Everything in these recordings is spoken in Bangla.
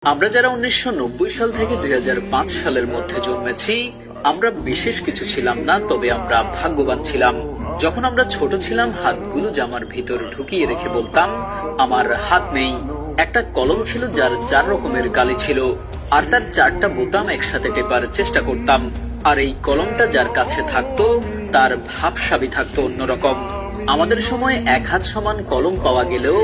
আমরা যারা 1990 সাল থেকে 2005 সালের মধ্যে জন্মেছি, আমরা বিশেষ কিছু ছিলাম না, তবে আমরা ভাগ্যবান ছিলাম। যখন আমরা ছোট ছিলাম, হাতগুলো জামার ভিতর ঢুকিয়ে রেখে বলতাম, আমার হাত নেই। একটা কলম ছিল যার 4 রকমের কালি ছিল, আর তার 4টা বোতাম একসাথে টেপার চেষ্টা করতাম। আর এই কলমটা যার কাছে থাকতো, তার ভাবসাবি থাকতো অন্যরকম। আমাদের সময় 1 হাত সমান কলম পাওয়া গেলেও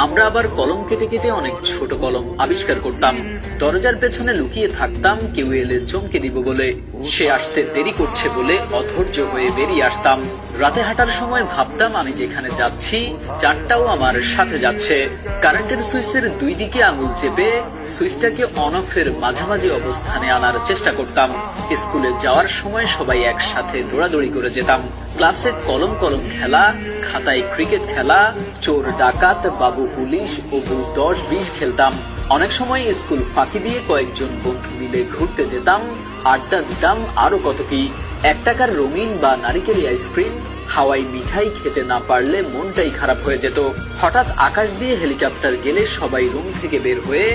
আমরা আবার কলম কেটে কেটে অনেক ছোট কলম আবিষ্কার করতাম। দরজার পেছনে লুকিয়ে থাকতাম, কেউ এলে চমকে দিব বলে। সে আসতে দেরি করছে বলে অধৈর্য হয়ে বেরিয়ে আসতাম। রাতে হাঁটার সময় ভাবতাম, আমি যেখানে যাচ্ছি 4টাও আমার সাথে যাচ্ছে। কারেন্টের সুইচের 2 দিকে আঙুল চেপে সুইচটাকে অন অফের মাঝামাঝি অবস্থানে আনার চেষ্টা করতাম। স্কুলে যাওয়ার সময় সবাই একসাথে দৌড়াদৌড়ি করে যেতাম। ক্লাসে কলম কলম খেলা, খাতায় ক্রিকেট খেলা, চোর ডাকাত, বাবু পুলিশ ও 10-20 খেলতাম। অনেক সময় স্কুল ফাঁকি দিয়ে কয়েকজন বন্ধু মিলে ঘুরতে যেতাম, আড্ডা দিতাম, আরো কত কি। 1 টাকার রঙিন বা নারিকেলি আইসক্রিম, হাওয়াই মিঠাই খেতে না পারলে মনটাই খারাপ হয়ে যেত। হঠাৎ আকাশ দিয়ে হেলিকপ্টার গেলে সবাই রুম থেকে বের হয়ে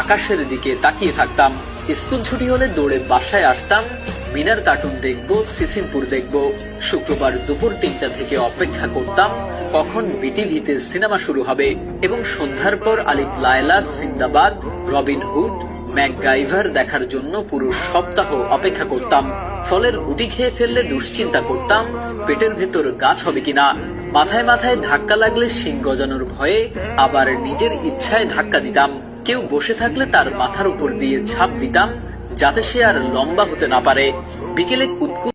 আকাশের দিকে তাকিয়ে থাকতাম। স্কুল ছুটি হলে দৌড়ে বাসায় আসতাম। মিনার কার্টুন দেখবো, সিসিমপুর দেখবো। শুক্রবার দুপুর 3টা থেকে অপেক্ষা করতাম কখন বিটিভিতে সিনেমা শুরু হবে, এবং সন্ধ্যার পর আলিফ Laila, Sinbad, Robin Hood, MacGyver দেখার জন্য পুরো সপ্তাহ অপেক্ষা করতাম। ফলের গুটি খেয়ে ফেললে দুশ্চিন্তা করতাম, পেটের ভেতর গাছ হবে কিনা। মাথায় মাথায় ধাক্কা লাগলে শিং গজানোর ভয়ে আবার নিজের ইচ্ছায় ধাক্কা দিতাম। কেউ বসে থাকলে তার মাথার উপর দিয়ে ঝাঁপ দিতাম, যাতে সে আর লম্বা হতে না পারে। বিকেলে কুতকুত